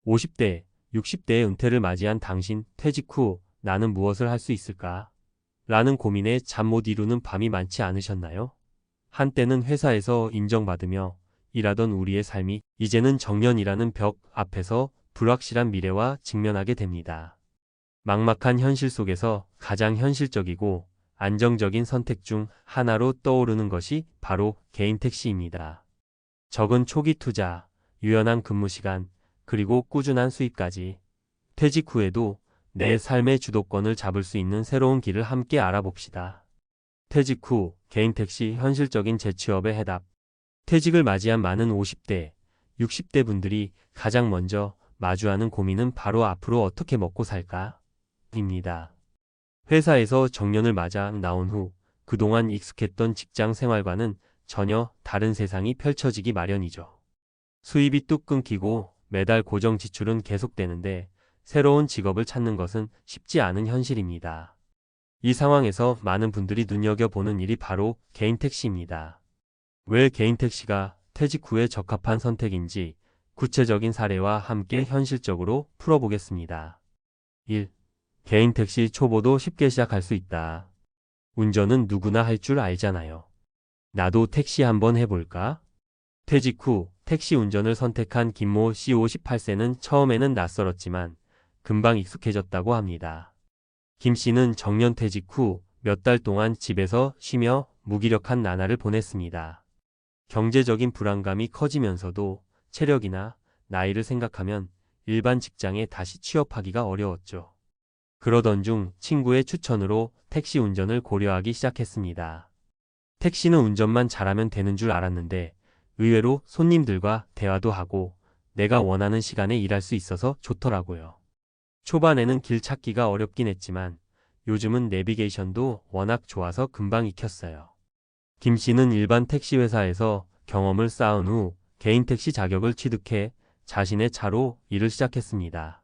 50대, 60대의 은퇴를 맞이한 당신, 퇴직 후 나는 무엇을 할 수 있을까? 라는 고민에 잠 못 이루는 밤이 많지 않으셨나요? 한때는 회사에서 인정받으며 일하던 우리의 삶이 이제는 정년이라는 벽 앞에서 불확실한 미래와 직면하게 됩니다. 막막한 현실 속에서 가장 현실적이고 안정적인 선택 중 하나로 떠오르는 것이 바로 개인 택시입니다. 적은 초기 투자, 유연한 근무 시간, 그리고 꾸준한 수입까지 퇴직 후에도 내 삶의 주도권을 잡을 수 있는 새로운 길을 함께 알아봅시다. 퇴직 후 개인 택시 현실적인 재취업의 해답. 퇴직을 맞이한 많은 50대, 60대 분들이 가장 먼저 마주하는 고민은 바로 앞으로 어떻게 먹고 살까? 입니다. 회사에서 정년을 맞아 나온 후 그동안 익숙했던 직장 생활과는 전혀 다른 세상이 펼쳐지기 마련이죠. 수입이 뚝 끊기고 매달 고정 지출은 계속되는데 새로운 직업을 찾는 것은 쉽지 않은 현실입니다. 이 상황에서 많은 분들이 눈여겨보는 일이 바로 개인 택시입니다. 왜 개인 택시가 퇴직 후에 적합한 선택인지 구체적인 사례와 함께 현실적으로 풀어보겠습니다. 1. 개인 택시 초보도 쉽게 시작할 수 있다. 운전은 누구나 할 줄 알잖아요. 나도 택시 한번 해볼까? 퇴직 후 택시 운전을 선택한 김모 씨 58세는 처음에는 낯설었지만 금방 익숙해졌다고 합니다. 김 씨는 정년 퇴직 후 몇 달 동안 집에서 쉬며 무기력한 나날을 보냈습니다. 경제적인 불안감이 커지면서도 체력이나 나이를 생각하면 일반 직장에 다시 취업하기가 어려웠죠. 그러던 중 친구의 추천으로 택시 운전을 고려하기 시작했습니다. 택시는 운전만 잘하면 되는 줄 알았는데 의외로 손님들과 대화도 하고 내가 원하는 시간에 일할 수 있어서 좋더라고요. 초반에는 길 찾기가 어렵긴 했지만 요즘은 내비게이션도 워낙 좋아서 금방 익혔어요. 김 씨는 일반 택시 회사에서 경험을 쌓은 후 개인 택시 자격을 취득해 자신의 차로 일을 시작했습니다.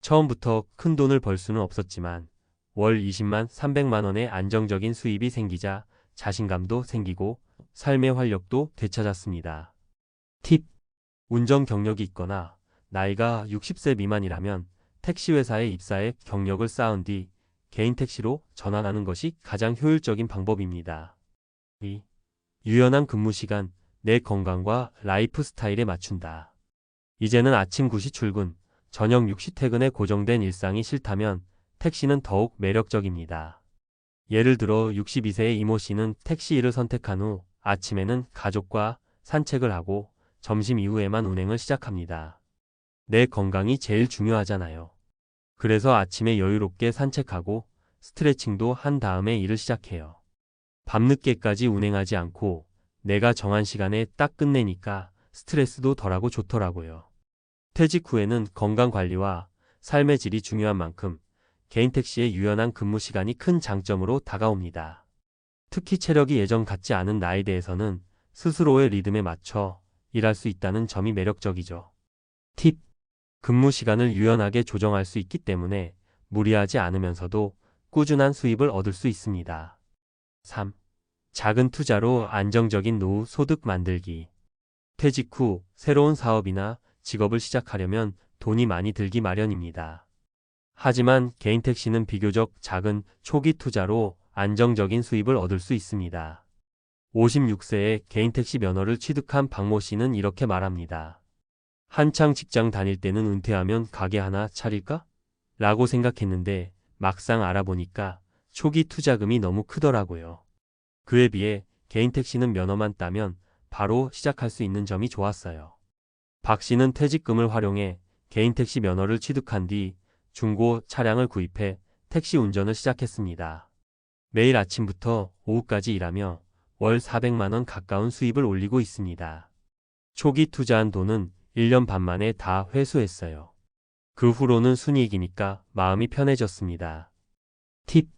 처음부터 큰 돈을 벌 수는 없었지만 월 20만 300만 원의 안정적인 수입이 생기자 자신감도 생기고 삶의 활력도 되찾았습니다. 팁. 운전 경력이 있거나 나이가 60세 미만이라면 택시 회사에 입사해 경력을 쌓은 뒤 개인 택시로 전환하는 것이 가장 효율적인 방법입니다. 2. 유연한 근무 시간, 내 건강과 라이프 스타일에 맞춘다. 이제는 아침 9시 출근, 저녁 6시 퇴근에 고정된 일상이 싫다면 택시는 더욱 매력적입니다. 예를 들어 62세의 이모 씨는 택시 일을 선택한 후 아침에는 가족과 산책을 하고 점심 이후에만 운행을 시작합니다. 내 건강이 제일 중요하잖아요. 그래서 아침에 여유롭게 산책하고 스트레칭도 한 다음에 일을 시작해요. 밤늦게까지 운행하지 않고 내가 정한 시간에 딱 끝내니까 스트레스도 덜하고 좋더라고요. 퇴직 후에는 건강관리와 삶의 질이 중요한 만큼 개인 택시의 유연한 근무 시간이 큰 장점으로 다가옵니다. 특히 체력이 예전 같지 않은 나이대에서는 스스로의 리듬에 맞춰 일할 수 있다는 점이 매력적이죠. 팁. 근무 시간을 유연하게 조정할 수 있기 때문에 무리하지 않으면서도 꾸준한 수입을 얻을 수 있습니다. 3. 작은 투자로 안정적인 노후 소득 만들기. 퇴직 후 새로운 사업이나 직업을 시작하려면 돈이 많이 들기 마련입니다. 하지만 개인 택시는 비교적 작은 초기 투자로 안정적인 수입을 얻을 수 있습니다. 56세에 개인 택시 면허를 취득한 박모 씨는 이렇게 말합니다. 한창 직장 다닐 때는 은퇴하면 가게 하나 차릴까? 라고 생각했는데 막상 알아보니까 초기 투자금이 너무 크더라고요. 그에 비해 개인 택시는 면허만 따면 바로 시작할 수 있는 점이 좋았어요. 박 씨는 퇴직금을 활용해 개인 택시 면허를 취득한 뒤 중고 차량을 구입해 택시 운전을 시작했습니다. 매일 아침부터 오후까지 일하며 월 400만 원 가까운 수입을 올리고 있습니다. 초기 투자한 돈은 1년 반 만에 다 회수했어요. 그 후로는 순이익이니까 마음이 편해졌습니다. 팁.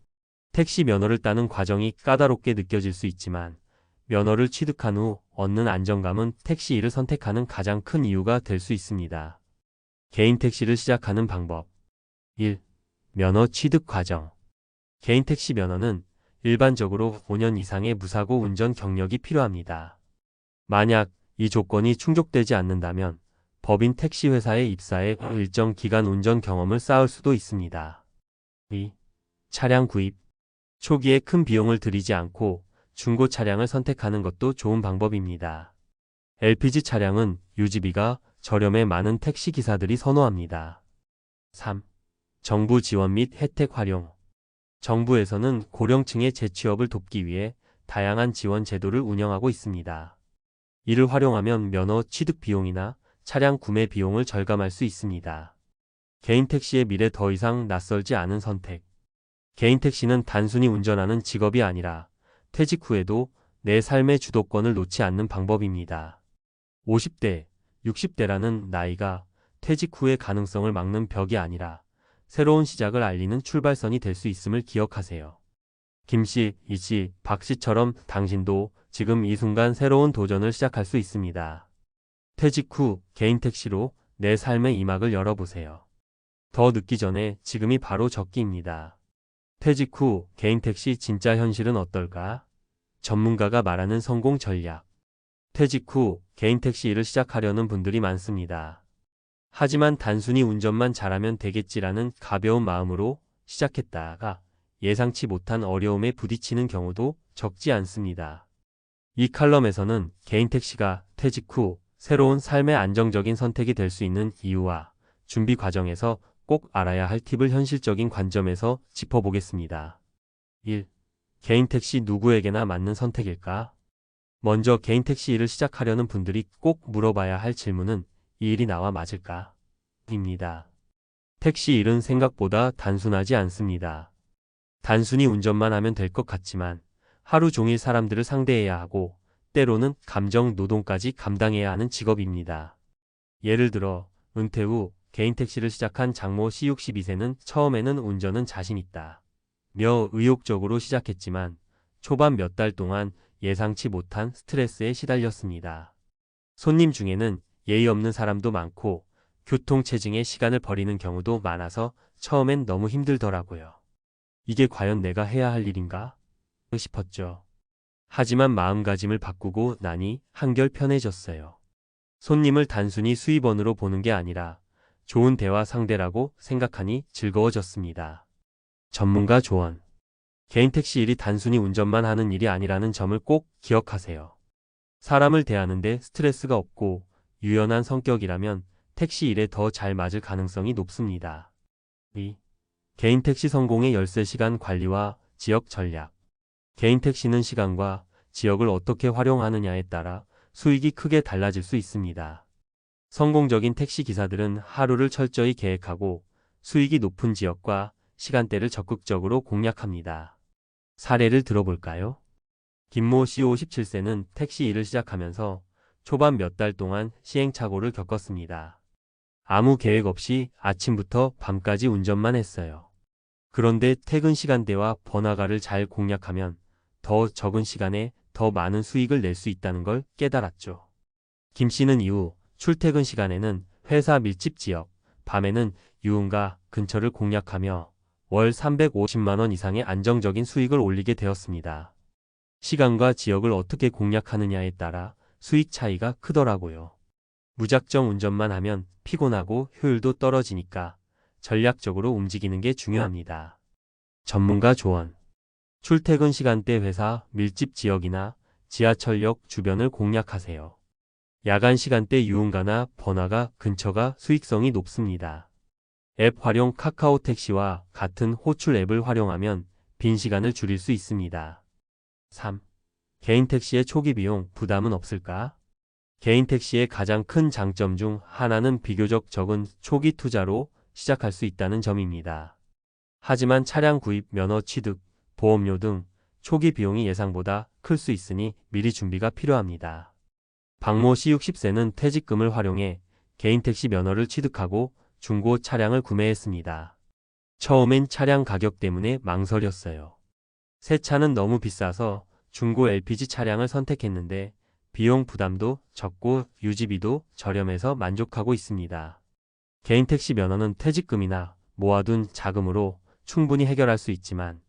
택시 면허를 따는 과정이 까다롭게 느껴질 수 있지만 면허를 취득한 후 얻는 안정감은 택시 일을 선택하는 가장 큰 이유가 될 수 있습니다. 개인 택시를 시작하는 방법. 1. 면허 취득 과정. 개인 택시 면허는 일반적으로 5년 이상의 무사고 운전 경력이 필요합니다. 만약 이 조건이 충족되지 않는다면 법인 택시 회사에 입사해 일정 기간 운전 경험을 쌓을 수도 있습니다. 2. 차량 구입. 초기에 큰 비용을 들이지 않고 중고 차량을 선택하는 것도 좋은 방법입니다. LPG 차량은 유지비가 저렴해 많은 택시 기사들이 선호합니다. 3. 정부 지원 및 혜택 활용. 정부에서는 고령층의 재취업을 돕기 위해 다양한 지원 제도를 운영하고 있습니다. 이를 활용하면 면허 취득 비용이나 차량 구매 비용을 절감할 수 있습니다. 개인 택시의 미래 더 이상 낯설지 않은 선택. 개인 택시는 단순히 운전하는 직업이 아니라 퇴직 후에도 내 삶의 주도권을 놓지 않는 방법입니다. 50대, 60대라는 나이가 퇴직 후의 가능성을 막는 벽이 아니라 새로운 시작을 알리는 출발선이 될 수 있음을 기억하세요. 김씨, 이씨, 박씨처럼 당신도 지금 이 순간 새로운 도전을 시작할 수 있습니다. 퇴직 후 개인 택시로 내 삶의 이막을 열어보세요. 더 늦기 전에 지금이 바로 적기입니다. 퇴직 후 개인 택시 진짜 현실은 어떨까? 전문가가 말하는 성공 전략. 퇴직 후 개인 택시 일을 시작하려는 분들이 많습니다. 하지만 단순히 운전만 잘하면 되겠지라는 가벼운 마음으로 시작했다가 예상치 못한 어려움에 부딪히는 경우도 적지 않습니다. 이 칼럼에서는 개인 택시가 퇴직 후 새로운 삶의 안정적인 선택이 될 수 있는 이유와 준비 과정에서 꼭 알아야 할 팁을 현실적인 관점에서 짚어보겠습니다. 1. 개인 택시 누구에게나 맞는 선택일까? 먼저 개인 택시 일을 시작하려는 분들이 꼭 물어봐야 할 질문은 이 일이 나와 맞을까? 입니다. 택시 일은 생각보다 단순하지 않습니다. 단순히 운전만 하면 될 것 같지만 하루 종일 사람들을 상대해야 하고 때로는 감정 노동까지 감당해야 하는 직업입니다. 예를 들어 은퇴 후 개인 택시를 시작한 장모 씨 62세는 처음에는 운전은 자신 있다 며 의욕적으로 시작했지만 초반 몇 달 동안 예상치 못한 스트레스에 시달렸습니다. 손님 중에는 예의 없는 사람도 많고 교통체증에 시간을 버리는 경우도 많아서 처음엔 너무 힘들더라고요. 이게 과연 내가 해야 할 일인가? 싶었죠. 하지만 마음가짐을 바꾸고 나니 한결 편해졌어요. 손님을 단순히 수입원으로 보는 게 아니라 좋은 대화 상대라고 생각하니 즐거워졌습니다. 전문가 조언. 개인 택시 일이 단순히 운전만 하는 일이 아니라는 점을 꼭 기억하세요. 사람을 대하는데 스트레스가 없고 유연한 성격이라면 택시 일에 더 잘 맞을 가능성이 높습니다. 2. 개인 택시 성공의 열쇠 시간 관리와 지역 전략. 개인 택시는 시간과 지역을 어떻게 활용하느냐에 따라 수익이 크게 달라질 수 있습니다. 성공적인 택시 기사들은 하루를 철저히 계획하고 수익이 높은 지역과 시간대를 적극적으로 공략합니다. 사례를 들어볼까요? 김모 씨 57세는 택시 일을 시작하면서 초반 몇 달 동안 시행착오를 겪었습니다. 아무 계획 없이 아침부터 밤까지 운전만 했어요. 그런데 퇴근 시간대와 번화가를 잘 공략하면 더 적은 시간에 더 많은 수익을 낼 수 있다는 걸 깨달았죠. 김 씨는 이후 출퇴근 시간에는 회사 밀집 지역, 밤에는 유흥가 근처를 공략하며 월 350만 원 이상의 안정적인 수익을 올리게 되었습니다. 시간과 지역을 어떻게 공략하느냐에 따라 수익 차이가 크더라고요. 무작정 운전만 하면 피곤하고 효율도 떨어지니까 전략적으로 움직이는 게 중요합니다. 전문가 조언. 출퇴근 시간대 회사 밀집 지역이나 지하철역 주변을 공략하세요. 야간 시간대 유흥가나 번화가 근처가 수익성이 높습니다. 앱 활용 카카오 택시와 같은 호출 앱을 활용하면 빈 시간을 줄일 수 있습니다. 3. 개인 택시의 초기 비용 부담은 없을까? 개인 택시의 가장 큰 장점 중 하나는 비교적 적은 초기 투자로 시작할 수 있다는 점입니다. 하지만 차량 구입, 면허 취득, 보험료 등 초기 비용이 예상보다 클 수 있으니 미리 준비가 필요합니다. 박모 씨 60세는 퇴직금을 활용해 개인 택시 면허를 취득하고 중고 차량을 구매했습니다. 처음엔 차량 가격 때문에 망설였어요. 새 차는 너무 비싸서 중고 LPG 차량을 선택했는데 비용 부담도 적고 유지비도 저렴해서 만족하고 있습니다. 개인 택시 면허는 퇴직금이나 모아둔 자금으로 충분히 해결할 수 있지만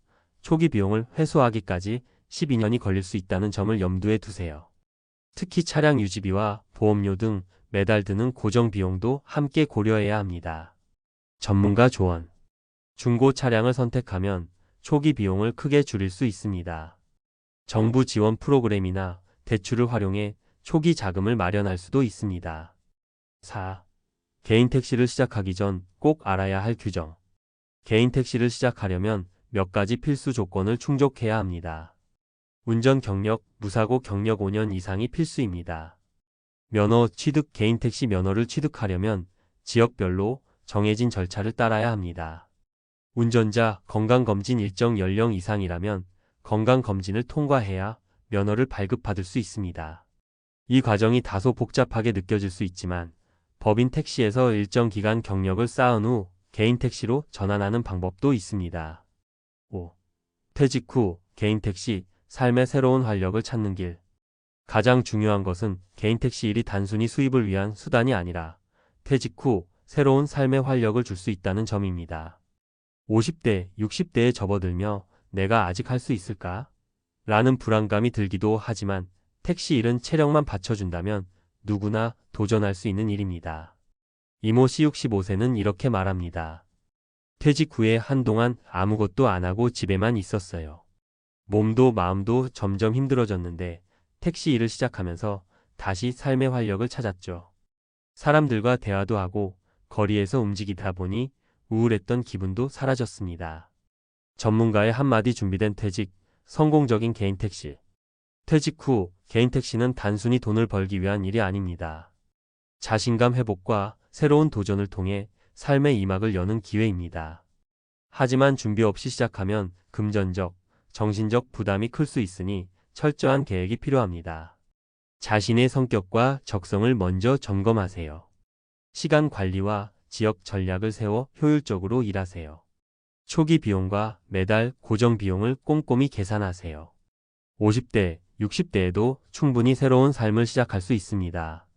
초기 비용을 회수하기까지 12년이 걸릴 수 있다는 점을 염두에 두세요. 특히 차량 유지비와 보험료 등 매달 드는 고정 비용도 함께 고려해야 합니다. 전문가 조언. 중고 차량을 선택하면 초기 비용을 크게 줄일 수 있습니다. 정부 지원 프로그램이나 대출을 활용해 초기 자금을 마련할 수도 있습니다. 4. 개인 택시를 시작하기 전 꼭 알아야 할 규정. 개인 택시를 시작하려면 몇 가지 필수 조건을 충족해야 합니다. 운전 경력, 무사고 경력 5년 이상이 필수입니다. 면허 취득. 개인 택시 면허를 취득하려면 지역별로 정해진 절차를 따라야 합니다. 운전자 건강검진 일정 연령 이상이라면 건강검진을 통과해야 면허를 발급받을 수 있습니다. 이 과정이 다소 복잡하게 느껴질 수 있지만 법인 택시에서 일정 기간 경력을 쌓은 후 개인 택시로 전환하는 방법도 있습니다. 5. 퇴직 후 개인 택시, 삶의 새로운 활력을 찾는 길. 가장 중요한 것은 개인 택시 일이 단순히 수입을 위한 수단이 아니라 퇴직 후 새로운 삶의 활력을 줄 수 있다는 점입니다. 50대, 60대에 접어들며 내가 아직 할 수 있을까? 라는 불안감이 들기도 하지만 택시 일은 체력만 받쳐준다면 누구나 도전할 수 있는 일입니다. 이모 씨 65세는 이렇게 말합니다. 퇴직 후에 한동안 아무것도 안 하고 집에만 있었어요. 몸도 마음도 점점 힘들어졌는데 택시 일을 시작하면서 다시 삶의 활력을 찾았죠. 사람들과 대화도 하고 거리에서 움직이다 보니 우울했던 기분도 사라졌습니다. 전문가의 한마디. 준비된 퇴직, 성공적인 개인 택시. 퇴직 후 개인 택시는 단순히 돈을 벌기 위한 일이 아닙니다. 자신감 회복과 새로운 도전을 통해 삶의 이막을 여는 기회입니다. 하지만 준비 없이 시작하면 금전적, 정신적 부담이 클 수 있으니 철저한 계획이 필요합니다. 자신의 성격과 적성을 먼저 점검하세요. 시간 관리와 지역 전략을 세워 효율적으로 일하세요. 초기 비용과 매달 고정 비용을 꼼꼼히 계산하세요. 50대, 60대에도 충분히 새로운 삶을 시작할 수 있습니다.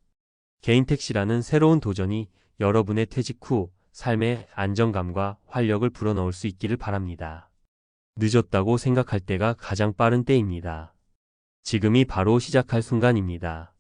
개인 택시라는 새로운 도전이 여러분의 퇴직 후 삶의 안정감과 활력을 불어넣을 수 있기를 바랍니다. 늦었다고 생각할 때가 가장 빠른 때입니다. 지금이 바로 시작할 순간입니다.